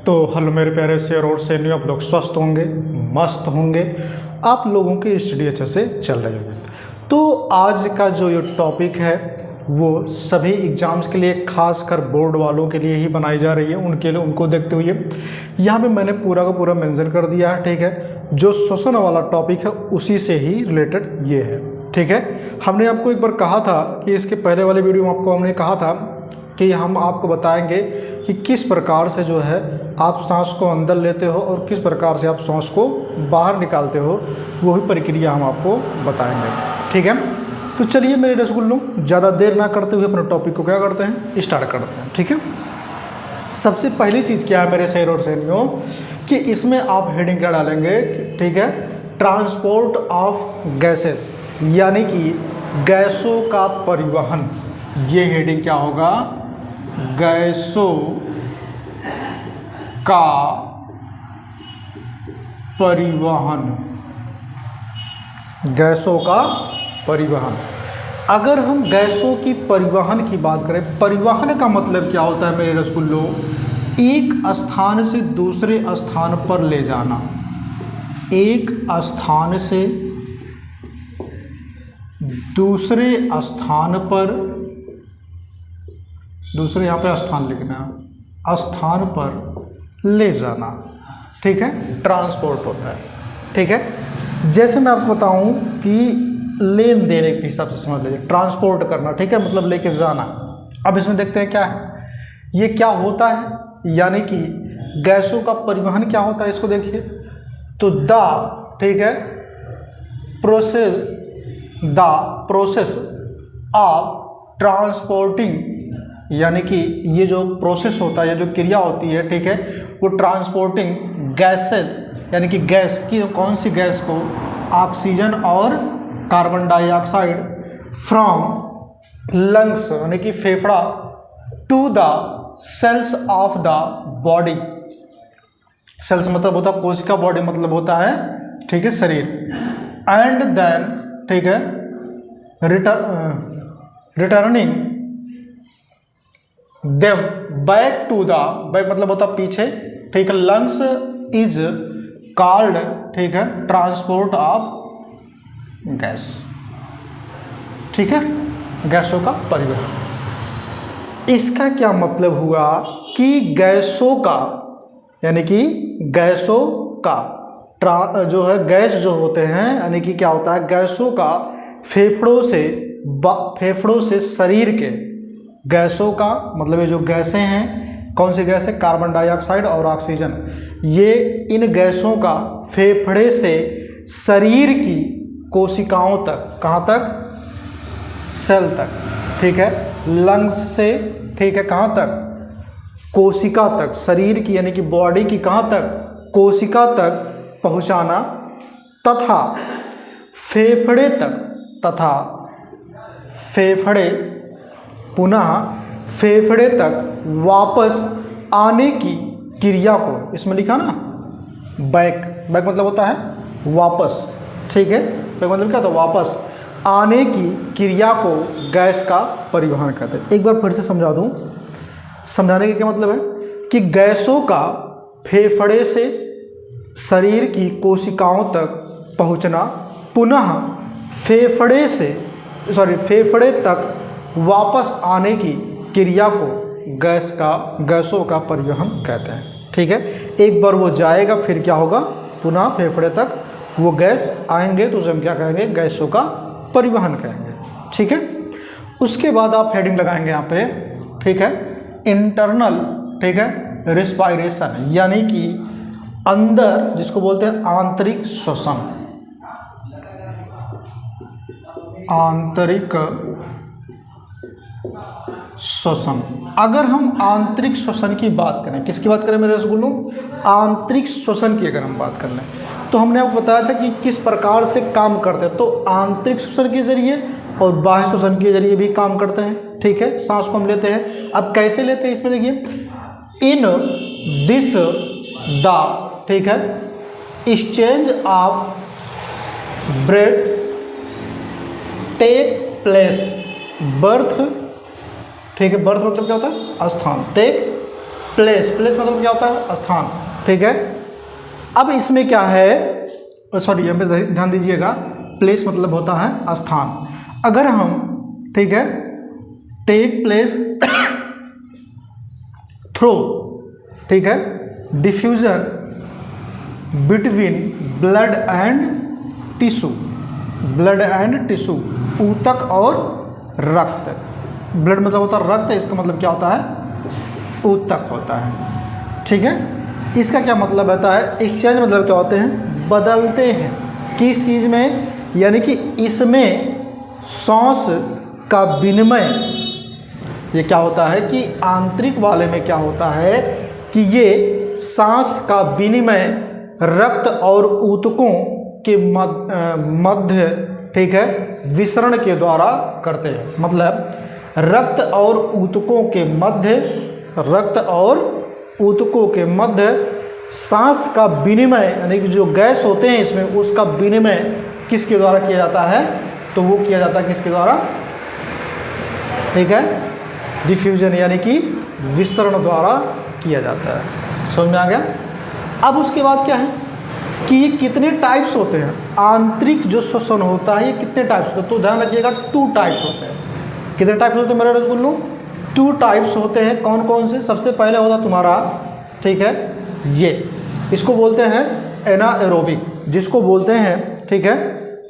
तो हेलो मेरे प्यारे शेयर और सैनियों, आप लोग स्वस्थ होंगे, मस्त होंगे, आप लोगों की स्टडी अच्छे से चल रही होगी। तो आज का जो ये टॉपिक है वो सभी एग्ज़ाम्स के लिए, खासकर बोर्ड वालों के लिए ही बनाई जा रही है। उनके लिए, उनको देखते हुए यहाँ पे मैंने पूरा का पूरा मेंशन कर दिया है। ठीक है, जो शोषण वाला टॉपिक है उसी से ही रिलेटेड ये है। ठीक है, हमने आपको एक बार कहा था कि इसके पहले वाले वीडियो में आपको हमने कहा था कि हम आपको बताएंगे कि किस प्रकार से जो है आप सांस को अंदर लेते हो और किस प्रकार से आप सांस को बाहर निकालते हो, वो भी प्रक्रिया हम आपको बताएंगे। ठीक है, तो चलिए मेरे रसगुल्लों, ज़्यादा देर ना करते हुए अपने टॉपिक को क्या करते हैं, स्टार्ट करते हैं। ठीक है, सबसे पहली चीज़ क्या है मेरे शेर और सैनियों कि इसमें आप हेडिंग क्या डालेंगे। ठीक है, ट्रांसपोर्ट ऑफ गैसेस, यानी कि गैसों का परिवहन। ये हेडिंग क्या होगा, गैसों का परिवहन। गैसों का परिवहन। अगर हम गैसों की परिवहन की बात करें, परिवहन का मतलब क्या होता है मेरे रसगुल्लों, एक स्थान से दूसरे स्थान पर ले जाना। एक स्थान से दूसरे स्थान पर, दूसरे यहाँ पे स्थान लिखना, स्थान पर ले जाना। ठीक है, ट्रांसपोर्ट होता है। ठीक है, जैसे मैं आपको बताऊं कि लेन देन के हिसाब से समझ लीजिए, ट्रांसपोर्ट करना। ठीक है, मतलब लेके जाना। अब इसमें देखते हैं क्या है, ये क्या होता है, यानी कि गैसों का परिवहन क्या होता है, इसको देखिए। तो ठीक है, प्रोसेस ऑफ ट्रांसपोर्टिंग, यानी कि ये जो प्रोसेस होता है, ये जो क्रिया होती है, ठीक है, वो ट्रांसपोर्टिंग गैसेस, यानी कि गैस की, कौन सी गैस को, ऑक्सीजन और कार्बन डाइऑक्साइड, फ्रॉम लंग्स यानी कि फेफड़ा, to the cells of the body. Cells मतलब होता है कोशिका, बॉडी मतलब होता है, ठीक है, शरीर। एंड देन, ठीक है, returning them back to the, back मतलब होता पीछे, ठीक है, लंग्स इज कॉल्ड, ठीक है, ट्रांसपोर्ट ऑफ गैस। ठीक है, गैसों का परिवहन। इसका क्या मतलब हुआ कि गैसों का, यानी कि गैसों का जो है, गैस जो होते हैं, यानी कि क्या होता है, गैसों का फेफड़ों से शरीर के, गैसों का मतलब ये जो गैसें हैं, कौन सी गैस है, कार्बन डाइऑक्साइड और ऑक्सीजन, ये इन गैसों का फेफड़े से शरीर की कोशिकाओं तक, कहाँ तक, सेल तक, ठीक है, लंग्स से, ठीक है, कहाँ तक, कोशिका तक, शरीर की यानी कि बॉडी की कहाँ तक, कोशिका तक पहुँचाना, तथा फेफड़े तक, तथा फेफड़े पुनः फेफड़े तक वापस आने की क्रिया को, इसमें लिखा ना बैक, बैक मतलब होता है वापस। ठीक है, बैक मतलब क्या होता है, वापस आने की क्रिया को गैस का परिवहन कहते हैं। एक बार फिर से समझा दूं, समझाने का क्या मतलब है कि गैसों का फेफड़े से शरीर की कोशिकाओं तक पहुंचना, पुनः फेफड़े तक वापस आने की क्रिया को गैसों का परिवहन कहते हैं। ठीक है, एक बार वो जाएगा फिर क्या होगा, पुनः फेफड़े तक वो गैस आएंगे, तो उसे हम क्या कहेंगे, गैसों का परिवहन कहेंगे। ठीक है, उसके बाद आप हेडिंग लगाएंगे यहाँ पे, ठीक है, इंटरनल, ठीक है, रिस्पायरेशन, यानी कि अंदर, जिसको बोलते हैं आंतरिक श्वसन। आंतरिक श्वसन। अगर हम आंतरिक श्वसन की बात करें, किसकी बात करें मेरे रसगुल्लों, आंतरिक श्वसन की अगर हम बात कर लें, तो हमने आपको बताया था कि किस प्रकार से काम करते हैं। तो आंतरिक श्वसन के जरिए और बाह्य श्वसन के जरिए भी काम करते हैं। ठीक है, सांस को हम लेते हैं। अब कैसे लेते हैं, इसमें देखिए, इन दिस द, ठीक है, exchange of breath take place, birth, ठीक है, बर्थ मतलब क्या होता है, स्थान, टेक प्लेस, प्लेस मतलब क्या होता है? स्थान, ठीक है। अब इसमें क्या है, सॉरी यहाँ पे ध्यान दीजिएगा, प्लेस मतलब होता है स्थान। अगर हम, ठीक है, टेक प्लेस थ्रू, ठीक है, diffusion between blood and tissue, blood and tissue, ऊतक और रक्त। ब्लड मतलब होता है रक्त, इसका मतलब क्या होता है? ऊतक होता है, ठीक है। इसका क्या मतलब होता है? एक्सचेंज मतलब क्या होते हैं? बदलते हैं। किस चीज़ में? यानी कि इसमें सांस का विनिमय, ये क्या होता है कि आंतरिक वाले में क्या होता है कि ये सांस का विनिमय रक्त और ऊतकों के मध्य, ठीक है, विसरण के द्वारा करते हैं। मतलब रक्त और ऊतकों के मध्य, रक्त और ऊतकों के मध्य सांस का विनिमय, यानी कि जो गैस होते हैं इसमें, उसका विनिमय किसके द्वारा किया जाता है? तो वो किया जाता है किसके द्वारा? ठीक है, डिफ्यूजन यानी कि विसरण द्वारा किया जाता है। समझ में आ गया? अब उसके बाद क्या है कि ये कितने टाइप्स होते हैं? आंतरिक जो श्वसन होता है ये कितने टाइप्स होते हैं? तो ध्यान रखिएगा, 2 टाइप्स होते हैं। कितने टाइप्स होते हैं मेरे रसगुल्लों? 2 टाइप्स होते हैं। कौन कौन से? सबसे पहले होता तुम्हारा, ठीक है, ये इसको बोलते हैं एनाएरोबिक, जिसको बोलते हैं, ठीक है,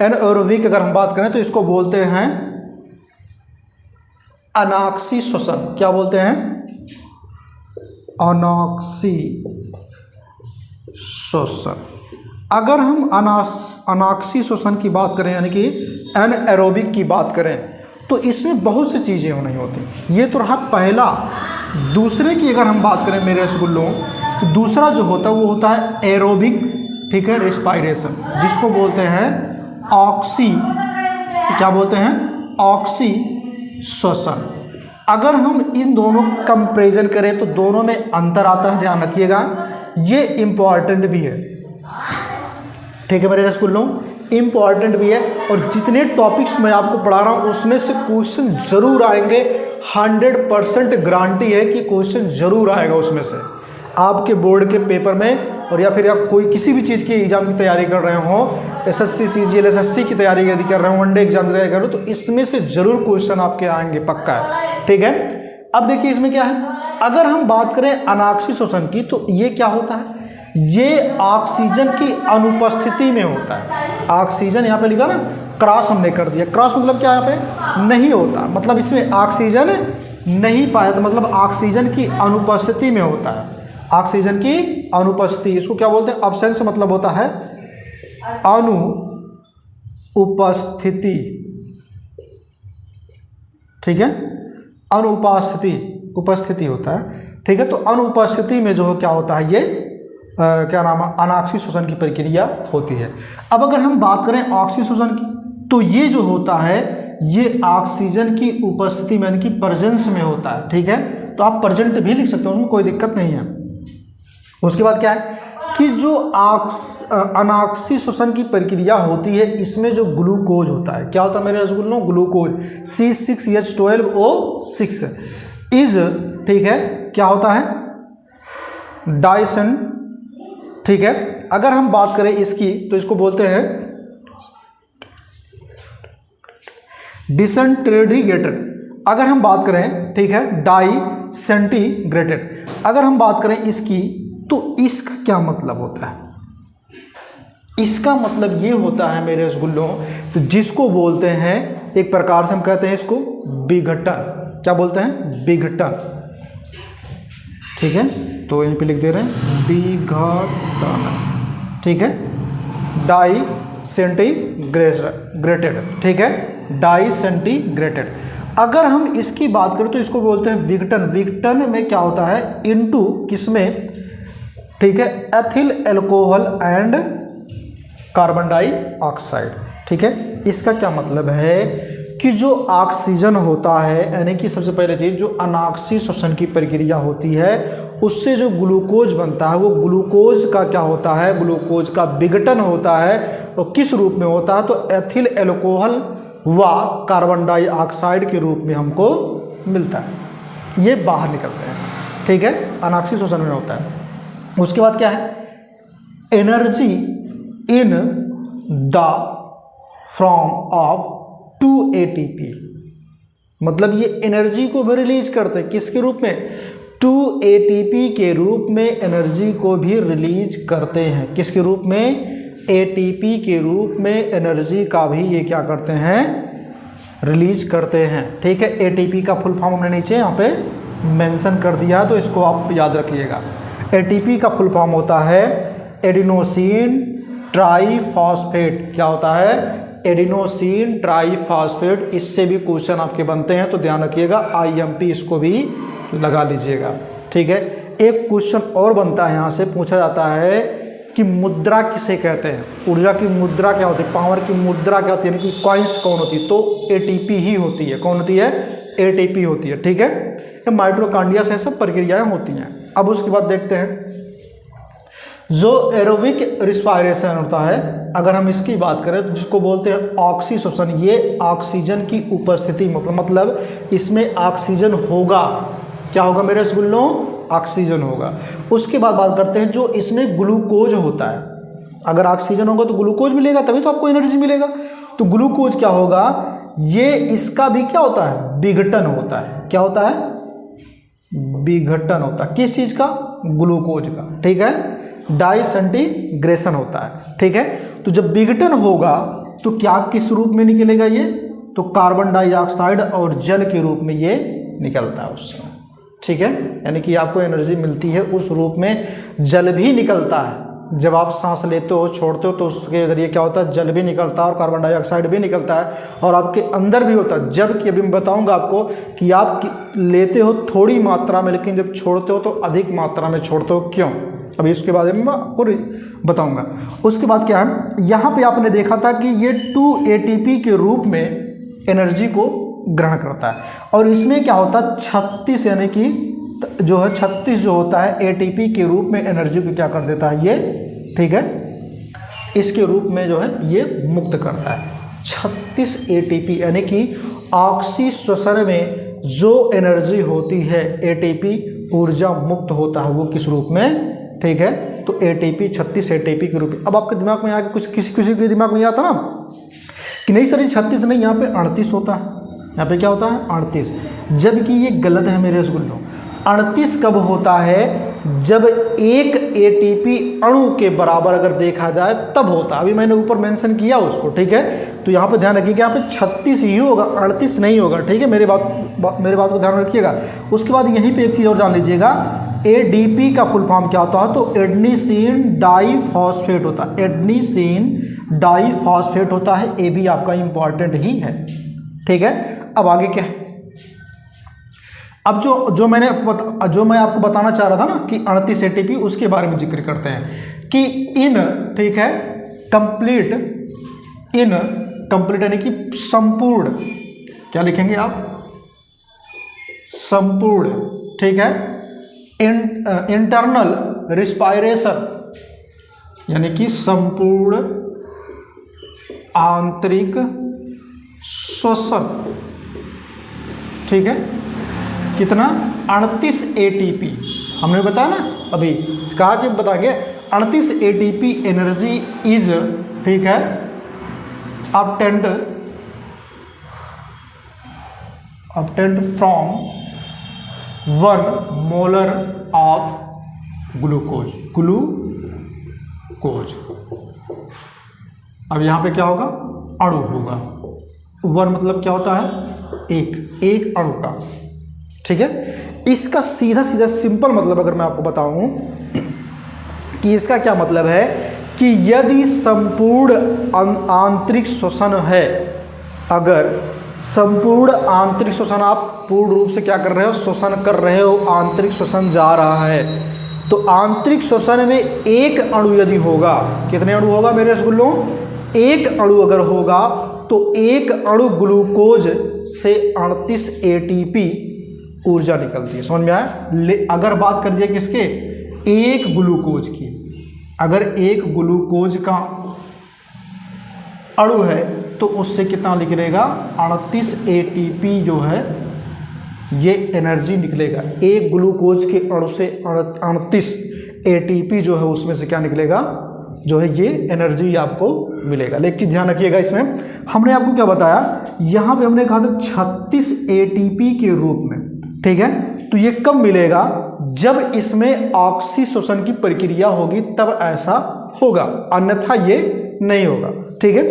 एनाएरोबिक अगर हम बात करें तो इसको बोलते हैं अनाक्सी श्वसन। क्या बोलते हैं? अनाक्सी श्वसन। अगर हम अनाक्सी श्वसन की बात करें, यानी कि एनाएरोबिक की बात करें, तो इसमें बहुत सी चीज़ें नहीं होती। ये तो रहा पहला। दूसरे की अगर हम बात करें मेरे रसगुल्लों, तो दूसरा जो होता है वो होता है एरोबिक, ठीक है, रिस्पायरेशन, जिसको बोलते हैं ऑक्सी, क्या बोलते हैं? ऑक्सी श्वसन। अगर हम इन दोनों कंपैरिजन करें तो दोनों में अंतर आता है, ध्यान रखिएगा, ये इम्पॉर्टेंट भी है, ठीक है मेरे रसगुल्लों, इम्पॉर्टेंट भी है। और जितने टॉपिक्स मैं आपको पढ़ा रहा हूँ उसमें से क्वेश्चन जरूर आएंगे, 100% गारंटी है कि क्वेश्चन जरूर आएगा उसमें से आपके बोर्ड के पेपर में। और या फिर आप कोई किसी भी चीज़ की एग्जाम की तैयारी कर रहे हो, एसएससी सीजीएल एसएससी की तैयारी यदि कर रहे हो, वनडे एग्जाम की तैयारी कर रहे हो, तो इसमें से जरूर क्वेश्चन आपके आएंगे, पक्का है, ठीक है। अब देखिए इसमें क्या है, अगर हम बात करें अनाक्सी श्वसन की, तो ये क्या होता है? ये ऑक्सीजन की अनुपस्थिति में होता है। ऑक्सीजन यहाँ पे लिखा ना, क्रॉस हमने कर दिया। क्रॉस मतलब क्या? यहाँ पे नहीं होता, मतलब इसमें ऑक्सीजन नहीं पाया, तो मतलब ऑक्सीजन की अनुपस्थिति में होता है। ऑक्सीजन की अनुपस्थिति, इसको क्या बोलते हैं? अब्सेंस मतलब होता है अनुपस्थिति, ठीक है, अनुपस्थिति, उपस्थिति होता है, ठीक है। तो अनुपस्थिति में जो क्या होता है, ये क्या नाम है, अनाक्सी श्वसन की प्रक्रिया होती है। अब अगर हम बात करें ऑक्सी श्वसन की, तो ये जो होता है ये ऑक्सीजन की उपस्थिति में, यानी कि प्रेजेंस में होता है, ठीक है। तो आप प्रेजेंट भी लिख सकते हो, उसमें कोई दिक्कत नहीं है। उसके बाद क्या है कि जो अनाक्सी श्वसन की प्रक्रिया होती है, इसमें जो ग्लूकोज होता है, क्या होता है मेरे रसगुल्लों? ग्लूकोज C6H12O6 इज, ठीक है, क्या होता है? डाइसन, ठीक है। अगर हम बात करें इसकी, तो इसको बोलते हैं डिसइंटीग्रेटेड। अगर हम बात करें, ठीक है, डाइसेंटीग्रेटेड। अगर हम बात करें इसकी, तो इसका क्या मतलब होता है? इसका मतलब ये होता है मेरे रसगुल्लों, तो जिसको बोलते हैं, एक प्रकार से हम कहते हैं इसको विघटन। क्या बोलते हैं? विघटन, ठीक है। तो यहीं पे लिख दे रहे हैं विघटन, ठीक है, डाइसेंटीग्रेटेड, ठीक है, डाइसेंटीग्रेटेड। अगर हम इसकी बात करें तो इसको बोलते हैं विघटन। विघटन में क्या होता है? इनटू किसमें? ठीक है, ethyl alcohol and carbon dioxide, ठीक है। इसका क्या मतलब है कि जो ऑक्सीजन होता है, यानी कि सबसे पहले चीज़ जो अनाक्सी श्वसन की प्रक्रिया होती है, उससे जो ग्लूकोज बनता है, वो ग्लूकोज का क्या होता है? ग्लूकोज का विघटन होता है। और किस रूप में होता है? तो एथिल एल्कोहल व कार्बन डाइऑक्साइड के रूप में हमको मिलता है, ये बाहर निकलते हैं, ठीक है, अनाक्षी श्वसन में होता है। उसके बाद क्या है, energy in the form of 2 ATP, मतलब ये एनर्जी को भी रिलीज करते हैं, किसके रूप में, 2 ATP के रूप में एनर्जी को भी रिलीज करते हैं। किसके रूप में, ATP के रूप में एनर्जी का भी ये क्या करते हैं, रिलीज करते हैं। ठीक है, ATP का फुल फॉर्म हमने नीचे यहाँ पे मेंशन कर दिया, तो इसको आप याद रखिएगा। ATP का फुल फॉर्म होता है एडिनोसिन ट्राईफॉस्फेट। क्या होता है, एडिनोसिन ट्राईफॉस्फेट। इससे भी क्वेश्चन आपके बनते हैं, तो ध्यान रखिएगा, IMP इसको भी लगा लीजिएगा। ठीक है, एक क्वेश्चन और बनता है, यहाँ से पूछा जाता है कि मुद्रा किसे कहते हैं, ऊर्जा की मुद्रा क्या होती है, पावर की मुद्रा क्या होती है, यानी कि कॉइन्स कौन होती है, तो ATP ही होती है। कौन होती है, ATP होती है। ठीक है, ये माइटोकॉन्ड्रिया से सब प्रक्रियाएं होती हैं। अब उसके बाद देखते हैं जो एरोबिक रिस्पायरेशन होता है, अगर हम इसकी बात करें तो जिसको बोलते हैं ऑक्सीश्वसन, ये ऑक्सीजन की उपस्थिति, मतलब इसमें ऑक्सीजन होगा। क्या होगा मेरे रसगुल्लों, ऑक्सीजन होगा। उसके बाद बात करते हैं जो इसमें ग्लूकोज होता है। अगर ऑक्सीजन होगा तो ग्लूकोज मिलेगा, तभी तो आपको एनर्जी मिलेगा। तो ग्लूकोज क्या होगा, ये इसका भी क्या होता है, विघटन होता है। क्या होता है, विघटन होता है। किस चीज़ का, ग्लूकोज का। ठीक है, डाइसंटीग्रेशन होता है। ठीक है, तो जब विघटन होगा तो क्या किस रूप में निकलेगा ये, तो कार्बन डाइऑक्साइड और जल के रूप में ये निकलता है उस समय। ठीक है, यानी कि आपको एनर्जी मिलती है उस रूप में। जल भी निकलता है, जब आप सांस लेते हो छोड़ते हो तो उसके जरिए क्या होता है, जल भी निकलता है और कार्बन डाइऑक्साइड भी निकलता है, और आपके अंदर भी होता है। जबकि अभी मैं बताऊंगा आपको कि आप लेते हो थोड़ी मात्रा में, लेकिन जब छोड़ते हो तो अधिक मात्रा में छोड़ते हो। क्यों, अभी उसके बारे में मैं आपको बताऊंगा। उसके बाद क्या है, यहाँ पे आपने देखा था कि ये 2 ATP के रूप में एनर्जी को ग्रहण करता है, और इसमें क्या होता है 36, यानी कि जो है 36 जो होता है ATP के रूप में एनर्जी को क्या कर देता है ये। ठीक है, इसके रूप में जो है ये मुक्त करता है 36 ATP, यानी कि ऑक्सी श्वसन में जो एनर्जी होती है ATP ऊर्जा मुक्त होता है वो किस रूप में। ठीक है, तो ATP 36 ATP के रूप में। अब आपके दिमाग में आके कुछ किसी के दिमाग में आता ना कि नहीं सर ये 36 नहीं, यहाँ पे 38 होता है। यहाँ पे क्या होता है 38, जबकि ये गलत है मेरे रसगुल्लों। 38 कब होता है, जब एक ATP अणु के बराबर अगर देखा जाए तब होता है। अभी मैंने ऊपर मेंशन किया उसको। ठीक है, तो यहाँ पे ध्यान रखिए कि यहाँ पे 36 ही होगा, 38 नहीं होगा। ठीक है, मेरे बात को ध्यान रखिएगा। उसके बाद यहीं पे एक चीज़ और जान लीजिएगा, ADP का फुल फॉर्म क्या होता है, तो एडनीसिन डाईफॉस्फेट होता है। एडनीसिन डाईफॉस्फेट होता है, ये भी आपका इंपॉर्टेंट ही है। ठीक है, अब आगे क्या है, अब जो मैं आपको बताना चाह रहा था ना कि 38 ATP, उसके बारे में जिक्र करते हैं कि ठीक है, कंप्लीट यानी कि संपूर्ण, क्या लिखेंगे आप, संपूर्ण। ठीक है, इंटरनल रिस्पायरेशन, यानी कि संपूर्ण आंतरिक श्वसन। ठीक है, कितना, 38 ATP हमने बताया ना, अभी कहा कि बताएंगे 38 ATP एनर्जी इज, ठीक है, obtained from 1 molar of glucose. अब यहाँ पे क्या होगा, अणु होगा। 1 मतलब क्या होता है, एक अणु का। ठीक है, इसका सीधा सिंपल मतलब अगर मैं आपको बताऊं कि इसका क्या मतलब है कि यदि संपूर्ण आंतरिक श्वसन है, अगर संपूर्ण आंतरिक श्वसन आप पूर्ण रूप से क्या कर रहे हो, श्वसन कर रहे हो, आंतरिक श्वसन जा रहा है, तो आंतरिक श्वसन में एक अणु यदि होगा, कितने अणु होगा मेरे रसगुल्लों, एक अणु अगर होगा तो एक अणु ग्लूकोज से 38 ATP ऊर्जा निकलती है। समझ में आया। अगर बात कर दिया किसके, एक ग्लूकोज की, अगर एक ग्लूकोज का अणु है तो उससे कितना निकलेगा, 38 ATP जो है ये एनर्जी निकलेगा। एक ग्लूकोज के अणु से 38 ATP जो है उसमें से क्या निकलेगा, जो है ये एनर्जी आपको मिलेगा। लेकिन चीज़ ध्यान रखिएगा, इसमें हमने आपको क्या बताया, यहाँ पे हमने कहा था 36 ATP के रूप में, ठीक है। तो ये कब मिलेगा, जब इसमें ऑक्सीशोषण की प्रक्रिया होगी तब ऐसा होगा, अन्यथा ये नहीं होगा, ठीक है।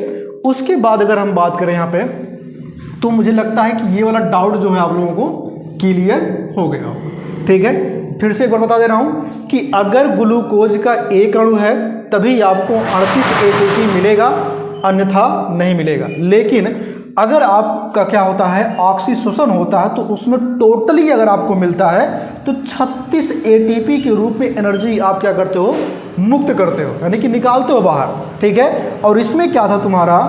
उसके बाद अगर हम बात करें यहाँ पे, तो मुझे लगता है कि ये वाला डाउट जो है आप लोगों को क्लियर हो गया होगा, ठीक है। फिर से एक बार बता दे रहा हूँ कि अगर ग्लूकोज का एक अणु है तभी आपको 38 ATP मिलेगा, अन्यथा नहीं मिलेगा। लेकिन अगर आपका क्या होता है, ऑक्सीशोषण होता है, तो उसमें टोटली अगर आपको मिलता है तो 36 ATP के रूप में एनर्जी आप क्या करते हो, मुक्त करते हो, यानी कि निकालते हो बाहर, ठीक है। और इसमें क्या था तुम्हारा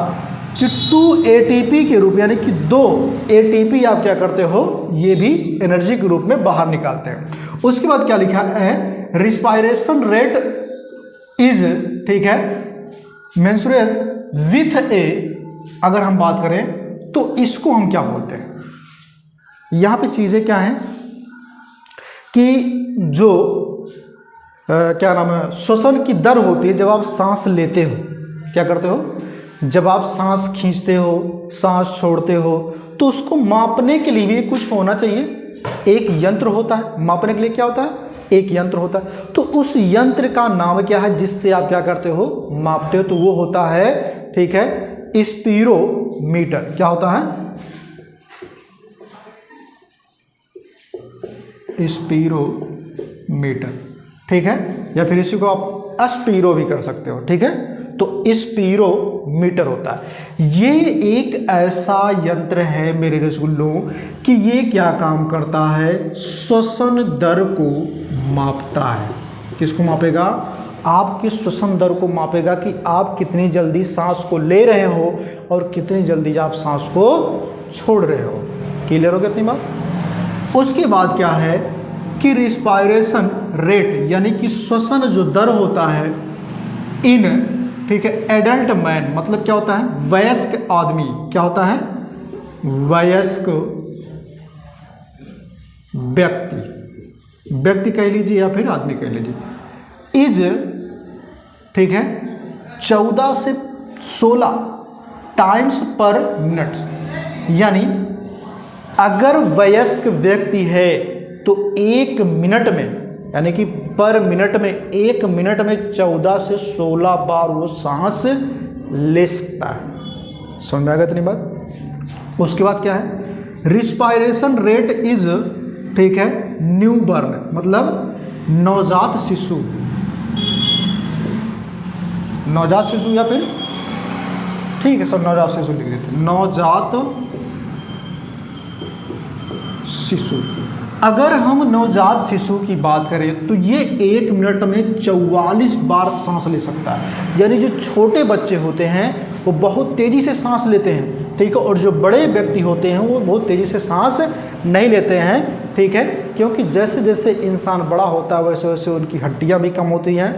कि 2 ATP के रूप, यानी कि 2 ATP आप क्या करते हो, ये भी एनर्जी के रूप में बाहर निकालते हैं। उसके बाद क्या लिखा है, रिस्पायरेशन रेट इज, ठीक है, मेंसुरेस विथ ए, अगर हम बात करें तो इसको हम क्या बोलते हैं। यहां पे चीजें क्या हैं कि जो क्या नाम है, श्वसन की दर होती है जब आप सांस लेते हो, क्या करते हो, जब आप सांस खींचते हो, सांस छोड़ते हो, तो उसको मापने के लिए भी कुछ होना चाहिए, एक यंत्र होता है। मापने के लिए क्या होता है, एक यंत्र होता है। तो उस यंत्र का नाम क्या है जिससे आप क्या करते हो, मापते हो, तो वो होता है, ठीक है, स्पीरोमीटर। क्या होता है, स्पीरोमीटर, ठीक है, या फिर इसी को आप अस्पीरो भी कर सकते हो, ठीक है। तो स्पीरोमीटर होता है। ये एक ऐसा यंत्र है मेरे रसगुल्लों कि ये क्या काम करता है, श्वसन दर को मापता है। किसको मापेगा, आपके श्वसन दर को मापेगा कि आप कितनी जल्दी सांस को ले रहे हो और कितनी जल्दी आप सांस को छोड़ रहे हो। क्लियर हो गया इतनी बात। उसके बाद क्या है कि रिस्पायरेशन रेट, यानी कि श्वसन जो दर होता है इन, ठीक है, एडल्ट मैन, मतलब क्या होता है, वयस्क आदमी, क्या होता है, वयस्क व्यक्ति कह लीजिए या फिर आदमी कह लीजिए, इज, ठीक है, 14 से 16 टाइम्स पर मिनट। यानी अगर वयस्क व्यक्ति है तो 1 मिनट में, यानी कि पर मिनट में, 1 मिनट में 14 से 16 बार वो सांस ले सकता है। समझ में आ गया इतनी बात। उसके बाद क्या है, रिस्पायरेशन रेट इज, ठीक है, न्यू बर्न, मतलब नवजात शिशु, नवजात शिशु, या फिर ठीक है सब नवजात शिशु लिख देते हैं, नवजात शिशु। अगर हम नवजात शिशु की बात करें तो ये 1 मिनट में 44 बार सांस ले सकता है। यानी जो छोटे बच्चे होते हैं वो बहुत तेज़ी से सांस लेते हैं, ठीक है, और जो बड़े व्यक्ति होते हैं वो बहुत तेज़ी से सांस नहीं लेते हैं, ठीक है, क्योंकि जैसे जैसे इंसान बड़ा होता है वैसे वैसे उनकी हड्डियाँ भी कम होती हैं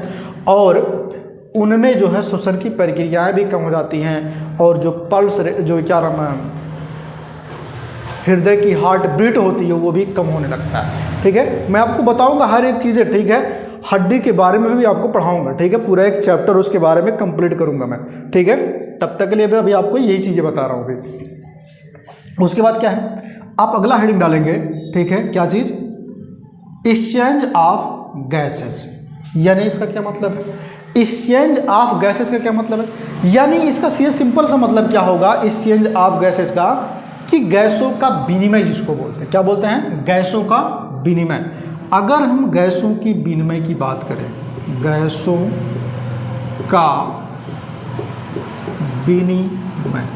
और उनमें जो है श्वसन की प्रक्रियाएँ भी कम हो जाती हैं, और जो पल्स, जो क्या नाम है, हृदय की हार्ट बीट होती है, वो भी कम होने लगता है, ठीक है। मैं आपको बताऊंगा हर एक चीज़ें, ठीक है, हड्डी के बारे में भी आपको पढ़ाऊंगा, ठीक है, पूरा एक चैप्टर उसके बारे में कंप्लीट करूंगा मैं, ठीक है। तब तक के लिए भी अभी आपको यही चीज़ें बता रहा हूँ अभी। उसके बाद क्या है, आप अगला हेडिंग डालेंगे, ठीक है, क्या चीज़, एक्सचेंज ऑफ गैसेस। यानी इसका क्या मतलब है, एक्सचेंज ऑफ गैसेस का क्या मतलब है, यानी इसका सिंपल सा मतलब क्या होगा एक्सचेंज ऑफ गैसेस का, कि गैसों का विनिमय जिसको बोलते हैं, क्या बोलते हैं, गैसों का विनिमय। अगर हम गैसों की विनिमय की बात करें, गैसों का विनिमय,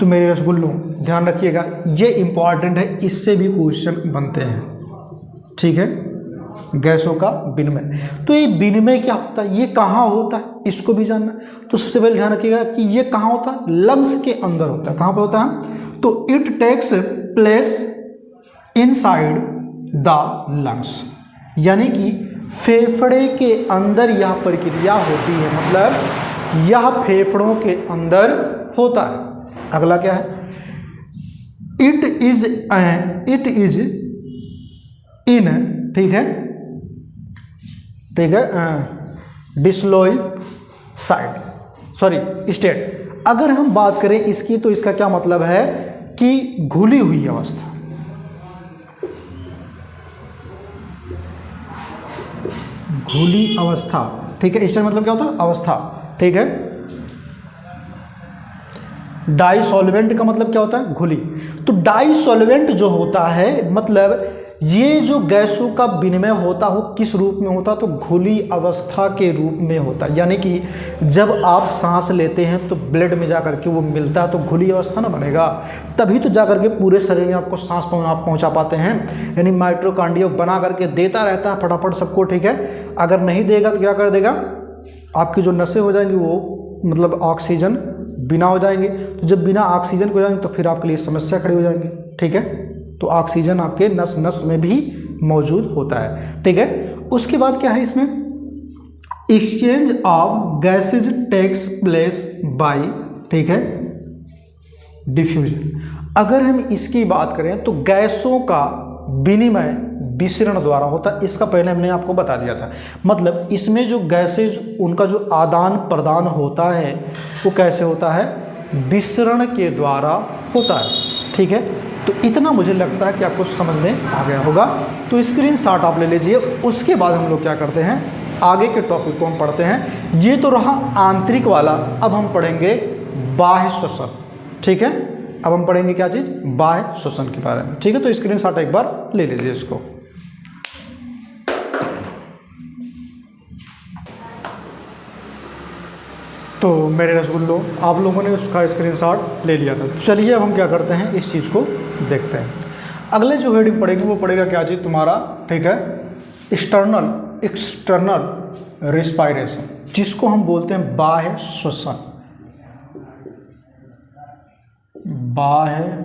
तो मेरे रसगुल्लों ध्यान रखिएगा, ये इंपॉर्टेंट है, इससे भी क्वेश्चन बनते हैं, ठीक है, गैसों का विनिमय। तो ये विनिमय क्या होता है, ये कहाँ होता है, इसको भी जानना। तो सबसे पहले ध्यान रखिएगा कि ये कहाँ होता है, लंग्स के अंदर होता है। कहाँ पे होता है, तो it takes place inside the lungs, यानी कि फेफड़े के अंदर यह प्रक्रिया होती है, मतलब यह फेफड़ों के अंदर होता है। अगला क्या है, इट इज इन, ठीक है, डिस्लॉइड साइड, सॉरी स्टेट। अगर हम बात करें इसकी तो इसका क्या मतलब है कि घुली हुई अवस्था, घुली अवस्था, ठीक है। इसका मतलब क्या होता है? अवस्था, ठीक है। डाइसॉल्वेंट का मतलब क्या होता है? घुली। तो डाइसॉल्वेंट जो होता है मतलब ये जो गैसों का विनिमय होता हो किस रूप में होता? तो घुली अवस्था के रूप में होता है। यानी कि जब आप सांस लेते हैं तो ब्लड में जाकर के वो मिलता है तो घुली अवस्था ना बनेगा, तभी तो जाकर के पूरे शरीर में आपको सांस पहुंचा पाते हैं। यानी माइटोकॉन्ड्रिया बना करके देता रहता है फटाफट सबको, ठीक है। अगर नहीं देगा तो क्या कर देगा? आपकी जो नसें हो जाएंगी वो मतलब ऑक्सीजन बिना हो जाएंगे। तो जब बिना ऑक्सीजन को हो जाएंगे तो फिर आपके लिए समस्या खड़ी हो जाएंगी, ठीक है। तो ऑक्सीजन आपके नस नस में भी मौजूद होता है, ठीक है। उसके बाद क्या है इसमें? Exchange of gases takes place by, ठीक है, डिफ्यूजन। अगर हम इसकी बात करें तो गैसों का विनिमय विसरण द्वारा होता है। इसका पहले हमने आपको बता दिया था। मतलब इसमें जो गैसेज उनका जो आदान प्रदान होता है वो कैसे होता है? विसरण के द्वारा होता है, ठीक है। तो इतना मुझे लगता है कि आपको समझ में आ गया होगा। तो स्क्रीनशॉट आप ले लीजिए। उसके बाद हम लोग क्या करते हैं, आगे के टॉपिक को हम पढ़ते हैं। ये तो रहा आंतरिक वाला। अब हम पढ़ेंगे बाह्य श्वसन, ठीक है। अब हम पढ़ेंगे क्या चीज़? बाह्य श्वसन के बारे में, ठीक है। तो स्क्रीनशॉट एक बार ले लीजिए इसको। तो मेरे रसगुल्लो, आप लोगों ने उसका स्क्रीनशॉट ले लिया था। तो चलिए अब हम क्या करते हैं, इस चीज़ को देखते हैं। अगले जो हेडिंग पड़ेगी वो पड़ेगा क्या चीज़ तुम्हारा, ठीक है, एक्सटर्नल रिस्पायरेशन, जिसको हम बोलते हैं बाह्य श्वसन। बाह्य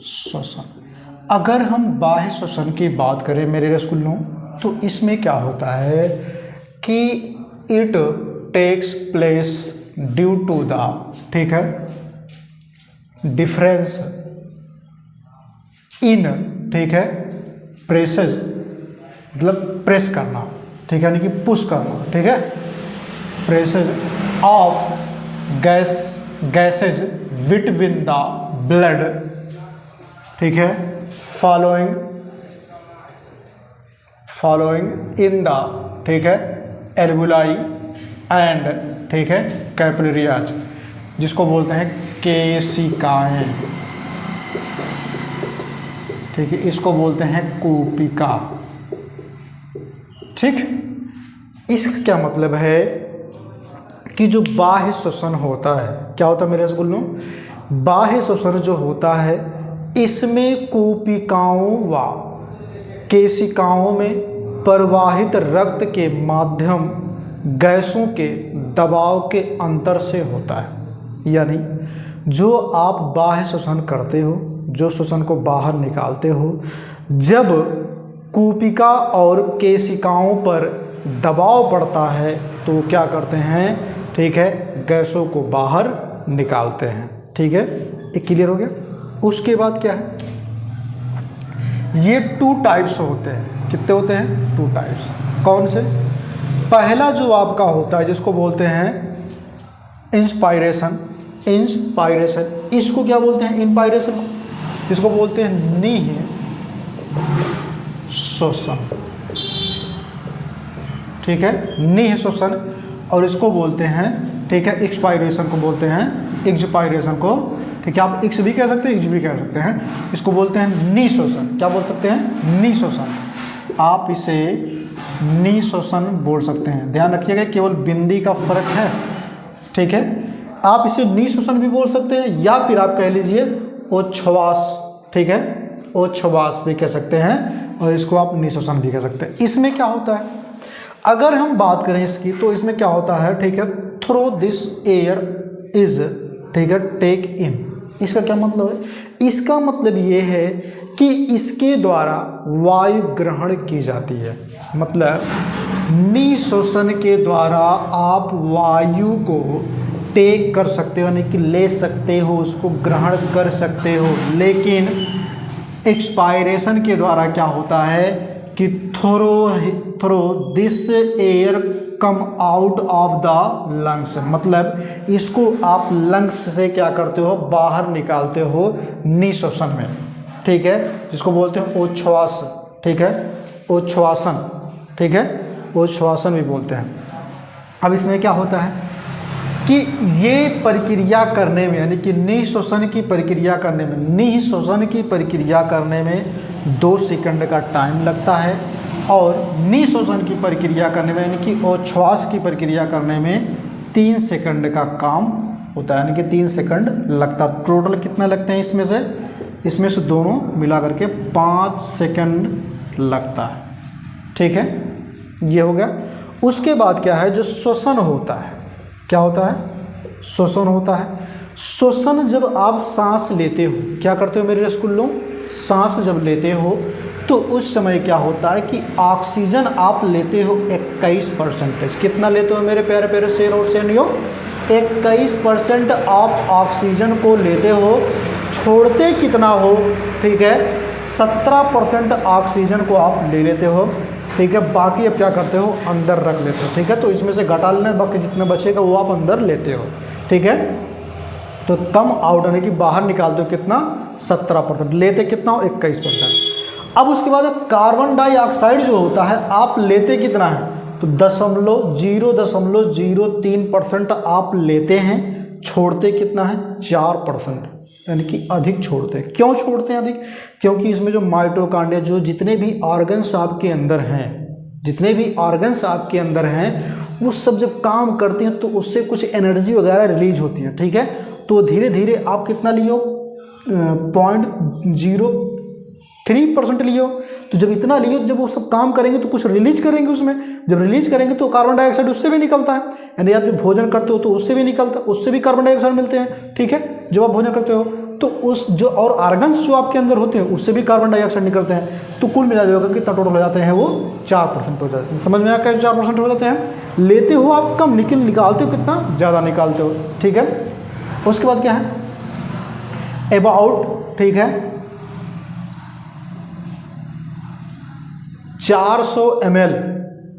श्वसन। अगर हम बाह्य श्वसन की बात करें मेरे रसगुल्लों, तो इसमें क्या होता है कि it takes place due to the, ठीक है, डिफरेंस इन, ठीक है, प्रेसेज, मतलब प्रेस करना, ठीक है, यानी कि पुश करना, ठीक है, presses of gases between the blood, ठीक है, फॉलोइंग इन द, ठीक है, एल्वुलाई एंड, ठीक है, कैपिलरीज, जिसको बोलते हैं केशिकाएं, ठीक है, इसको बोलते हैं कूपिका, ठीक। इसका क्या मतलब है कि जो बाह्य श्वसन होता है, क्या होता है मेरे रसगुल्लों? बाह्य श्वसन जो होता है इसमें कूपिकाओं व केशिकाओं में प्रवाहित रक्त के माध्यम गैसों के दबाव के अंतर से होता है। यानी जो आप बाह्य श्वसन करते हो, जो श्वसन को बाहर निकालते हो, जब कूपिका और केशिकाओं पर दबाव पड़ता है तो क्या करते हैं, ठीक है, गैसों को बाहर निकालते हैं, ठीक है। ये क्लियर हो गया। उसके बाद क्या है, ये 2 टाइप्स होते हैं। कितने होते हैं? 2 टाइप्स। कौन से? पहला जो आपका होता है जिसको बोलते हैं इंस्पायरेशन, इसको क्या बोलते हैं? इंपायरेशन को, इसको बोलते हैं नीह श्वसन, ठीक है, नीह श्वसन। और इसको बोलते हैं, ठीक है, एक्सपायरेशन को बोलते हैं, एक्सपायरेशन को, ठीक है, आप एक्स भी कह सकते हैं, एक्स भी कह सकते हैं। इसको बोलते हैं नी श्वसन। क्या बोल सकते हैं? नी श्वसन। आप इसे नी श्वसन बोल सकते हैं। ध्यान रखिएगा केवल बिंदी का फर्क है, ठीक है। आप इसे नी श्वसन भी बोल सकते हैं या फिर आप कह लीजिए ओच्छ्वास, ठीक है, ओच्छ्वास भी कह सकते हैं और इसको आप नी श्वसन भी कह सकते हैं। इसमें क्या होता है, अगर हम बात करें इसकी तो इसमें क्या होता है, ठीक है, थ्रो दिस एयर इज, ठीक है, टेक इन। इसका क्या मतलब है? इसका मतलब ये है कि इसके द्वारा वायु ग्रहण की जाती है। मतलब निःश्वसन के द्वारा आप वायु को टेक कर सकते हो, यानी कि ले सकते हो, उसको ग्रहण कर सकते हो। लेकिन एक्सपायरेशन के द्वारा क्या होता है कि through this air come out of the lungs, मतलब इसको आप लंग्स से क्या करते हो, बाहर निकालते हो निःश्वासन में, ठीक है, जिसको बोलते हैं उच्छ्वास, ठीक है, उच्छ्वासन, ठीक है, उच्छ्वासन भी बोलते हैं। अब इसमें क्या होता है कि ये प्रक्रिया करने में, यानी कि निःश्वासन की प्रक्रिया करने में, निःश्वासन की प्रक्रिया करने में 2 सेकंड का टाइम लगता है, और निःश्वासन की प्रक्रिया करने में, यानी कि उच्छ्वास की प्रक्रिया करने में 3 सेकंड का काम होता है, यानी कि 3 सेकंड लगता है। टोटल कितना लगते हैं इसमें से दोनों मिला करके 5 सेकंड लगता है, ठीक है, ये हो गया। उसके बाद क्या है, जो श्वसन होता है, क्या होता है, श्वसन होता है। श्वसन जब आप सांस लेते हो, क्या करते हो मेरे रसगुल्लों, सांस जब लेते हो तो उस समय क्या होता है कि ऑक्सीजन आप लेते हो 21%। कितना लेते हो मेरे प्यारे प्यारे शेर और शेरनियों, 21% आप ऑक्सीजन को लेते हो, छोड़ते कितना हो, ठीक है, 17% ऑक्सीजन को आप ले लेते हो, ठीक है, बाकी अब क्या करते हो, अंदर रख लेते हो, ठीक है, तो इसमें से घटा लेना, बाकी जितना बचेगा वो आप अंदर लेते हो, ठीक है, तो कम आउट यानी कि बाहर निकालते हो कितना, 17%, लेते कितना हो, 21%। अब उसके बाद कार्बन डाइऑक्साइड जो होता है आप लेते कितना है, तो 0.03% आप लेते हैं, छोड़ते कितना है, 4%, यानी कि अधिक छोड़ते हैं। क्यों छोड़ते हैं अधिक, क्योंकि इसमें जो माइटोकॉन्ड्रिया, जो जितने भी ऑर्गन्स आपके अंदर हैं, जितने भी ऑर्गन्स आपके अंदर हैं, वो सब जब काम करते हैं तो उससे कुछ एनर्जी वगैरह रिलीज होती है, ठीक है, तो धीरे धीरे आप कितना लियो, 0.03% लियो, तो जब इतना लियो तो जब वो सब काम करेंगे तो कुछ रिलीज करेंगे उसमें, जब रिलीज करेंगे तो कार्बन डाइऑक्साइड उससे भी निकलता है, यानी आप जब भोजन करते हो तो उससे भी निकलता है, उससे भी कार्बन डाइऑक्साइड मिलते हैं, ठीक है, जब आप भोजन करते हो तो उस जो और ऑर्गन्स जो आपके अंदर होते हैं उससे भी कार्बन डाइऑक्साइड निकलते हैं, तो कुल मिला जाएगा कितना टोटल हो जाते हैं, वो 4% हो जाते हैं। समझ में आया, 4% हो जाते हैं, लेते हो आप कम लेकिन निकालते हो कितना, ज़्यादा निकालते हो, ठीक है। उसके बाद क्या है, अबाउट, ठीक है, 400 ml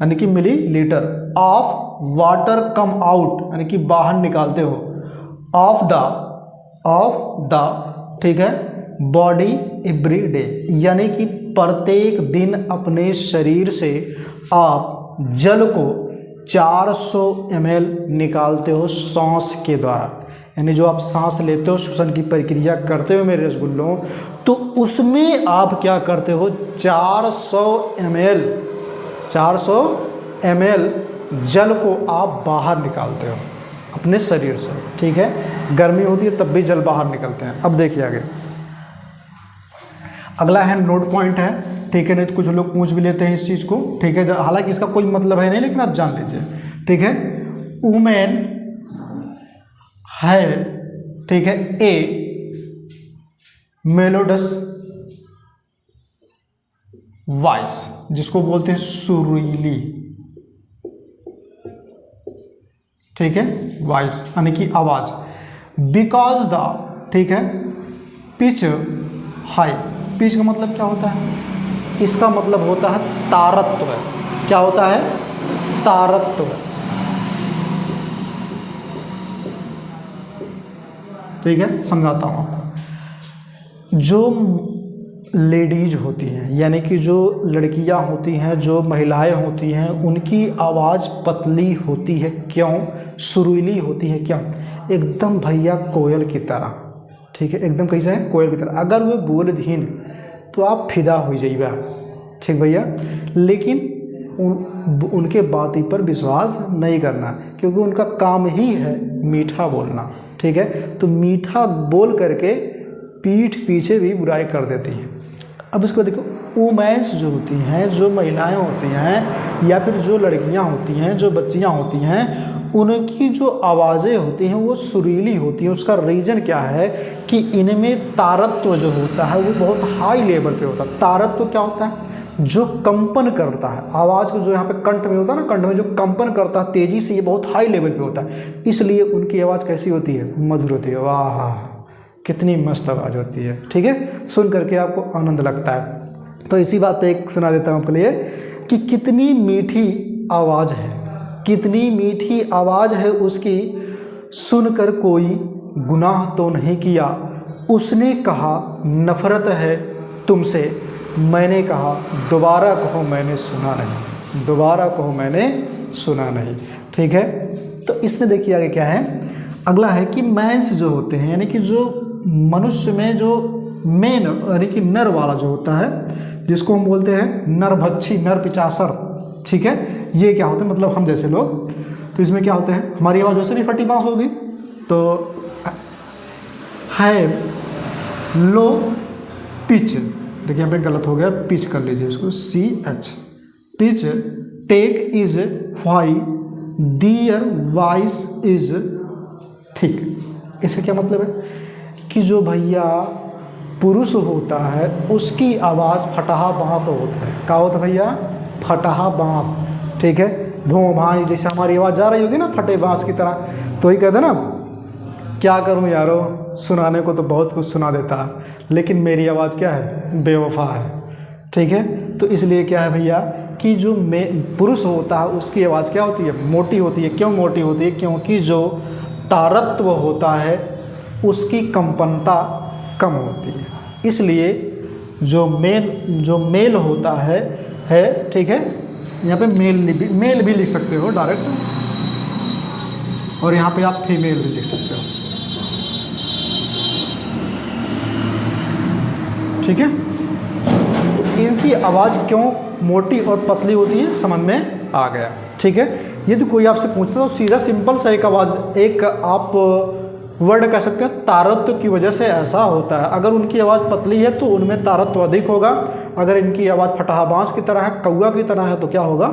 यानी कि millilitre of water come out, यानी कि बाहर निकालते हो, ऑफ द ठीक है, बॉडी एवरी डे, यानी कि प्रत्येक दिन अपने शरीर से आप जल को 400 ml निकालते हो सांस के द्वारा, यानी जो आप सांस लेते हो, श्वसन की प्रक्रिया करते हो मेरे रसगुल्लों, तो उसमें आप क्या करते हो, 400 ml जल को आप बाहर निकालते हो अपने शरीर से, ठीक है, गर्मी होती है तब भी जल बाहर निकलते हैं। अब देखिए आगे, अगला है नोट पॉइंट है, ठीक है, नहीं तो कुछ लोग पूछ भी लेते हैं इस चीज़ को, ठीक है, हालांकि इसका कोई मतलब है नहीं, लेकिन आप जान लीजिए, ठीक है, वुमेन है, ठीक है, ए मेलोडस वॉइस, जिसको बोलते हैं सुरीली, ठीक है, वॉइस यानी कि आवाज, बिकॉज द, ठीक है, पिच हाई, पिच का मतलब क्या होता है, इसका मतलब होता है तारत्व, क्या होता है, तारत्व, ठीक है, समझाता हूँ आपको। जो लेडीज होती हैं, यानी कि जो लड़कियां होती हैं, जो महिलाएं होती हैं, उनकी आवाज़ पतली होती है, क्यों, सुरीली होती है, क्यों, एकदम भैया कोयल की तरह, ठीक है, एकदम कैसे है, कोयल की तरह, अगर वो बोल दीन तो आप फिदा हो जाइएगा, ठीक भैया, लेकिन उनके बात पर विश्वास नहीं करना, क्योंकि उनका काम ही है मीठा बोलना, ठीक है, तो मीठा बोल करके पीठ पीछे भी बुराई कर देती है। अब इसको देखो, वुमेन्स जो होती हैं, जो महिलाएं होती हैं, या फिर जो लड़कियां होती हैं, जो बच्चियां होती हैं, उनकी जो आवाज़ें होती हैं वो सुरीली होती हैं। उसका रीज़न क्या है कि इनमें तारत्व जो होता है वो बहुत हाई लेवल पे होता है। तारत्व क्या होता है, जो कंपन करता है आवाज़ को, जो यहाँ पे कंठ में होता है ना, कंठ में जो कंपन करता है तेज़ी से, ये बहुत हाई लेवल पे होता है, इसलिए उनकी आवाज़ कैसी होती है, मधुर होती है, वाह, कितनी मस्त आवाज़ होती है, ठीक है, सुन करके आपको आनंद लगता है। तो इसी बात पे एक सुना देता हूँ आपके लिए कि कितनी मीठी आवाज़ है, कितनी मीठी आवाज़ है उसकी, सुनकर कोई गुनाह तो नहीं किया। उसने कहा नफ़रत है तुमसे, मैंने कहा दोबारा कहो मैंने सुना नहीं, दोबारा कहो मैंने सुना नहीं, ठीक है। तो इसमें देखिए आगे क्या है, अगला है कि मैंस जो होते हैं, यानी कि जो मनुष्य में जो मेन यानी कि नर वाला जो होता है, जिसको हम बोलते हैं नरभक्षी, नर पिचासर, ठीक है, ये क्या होते हैं, मतलब हम जैसे लोग। तो इसमें क्या होते हैं, हमारी आवाज़ वैसे भी फटी बांस होगी, तो है लो पिच, देखिए यहाँ पे गलत हो गया, पिच कर लीजिए इसको, CH, pitch. Take is why, their voice is thick. इसका क्या मतलब है कि जो भैया पुरुष होता है उसकी आवाज़ फटाहा बाँप होता है। क्या होता है भैया, फटाहा बाँप, ठीक है, भों भाई, जैसे हमारी आवाज़ जा रही होगी ना फटे बाँस की तरह, तो ही कहते ना, क्या करूं यारो, सुनाने को तो बहुत कुछ सुना देता है, लेकिन मेरी आवाज़ क्या है, बेवफा है, ठीक है। तो इसलिए क्या है भैया कि जो पुरुष होता है उसकी आवाज़ क्या होती है, मोटी होती है। क्यों मोटी होती है, क्योंकि जो तारत्व होता है उसकी कंपनता कम होती है, इसलिए जो मेल होता है ठीक है, यहाँ पे मेल भी लिख सकते हो डायरेक्ट, और यहाँ पे आप फीमेल भी लिख सकते हो, ठीक है। इनकी आवाज़ क्यों मोटी और पतली होती है समझ में आ गया, ठीक है। यदि कोई आपसे पूछता तो सीधा सिंपल सा एक आवाज़, एक आप वर्ड कह सकते हैं, तारत्व की वजह से ऐसा होता है। अगर उनकी आवाज़ पतली है तो उनमें तारत्व अधिक होगा, अगर इनकी आवाज़ फटाहा बाँस की तरह है, कौवा की तरह है, तो क्या होगा,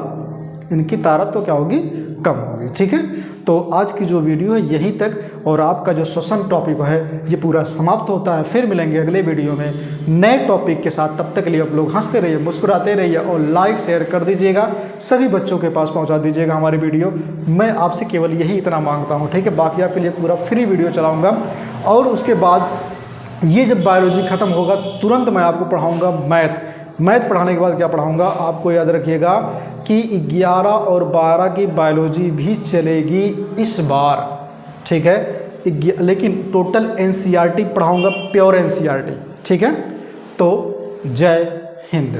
इनकी तारत्व क्या होगी, कम होगी, ठीक है। तो आज की जो वीडियो है यहीं तक, और आपका जो श्वसन टॉपिक है ये पूरा समाप्त होता है। फिर मिलेंगे अगले वीडियो में नए टॉपिक के साथ, तब तक के लिए आप लोग हंसते रहिए, मुस्कुराते रहिए, और लाइक शेयर कर दीजिएगा, सभी बच्चों के पास पहुंचा दीजिएगा हमारी वीडियो। मैं आपसे केवल यही इतना मांगता हूं, ठीक है। बाकी आपके लिए पूरा फ्री वीडियो चलाऊँगा, और उसके बाद ये जब बायोलॉजी ख़त्म होगा तुरंत मैं आपको पढ़ाऊँगा मैथ पढ़ाने के बाद क्या पढ़ाऊँगा, आपको याद रखिएगा कि 11 और 12 की बायोलॉजी भी चलेगी इस बार, ठीक है, लेकिन टोटल NCERT पढ़ाऊँगा, प्योर NCERT, ठीक है। तो जय हिंद।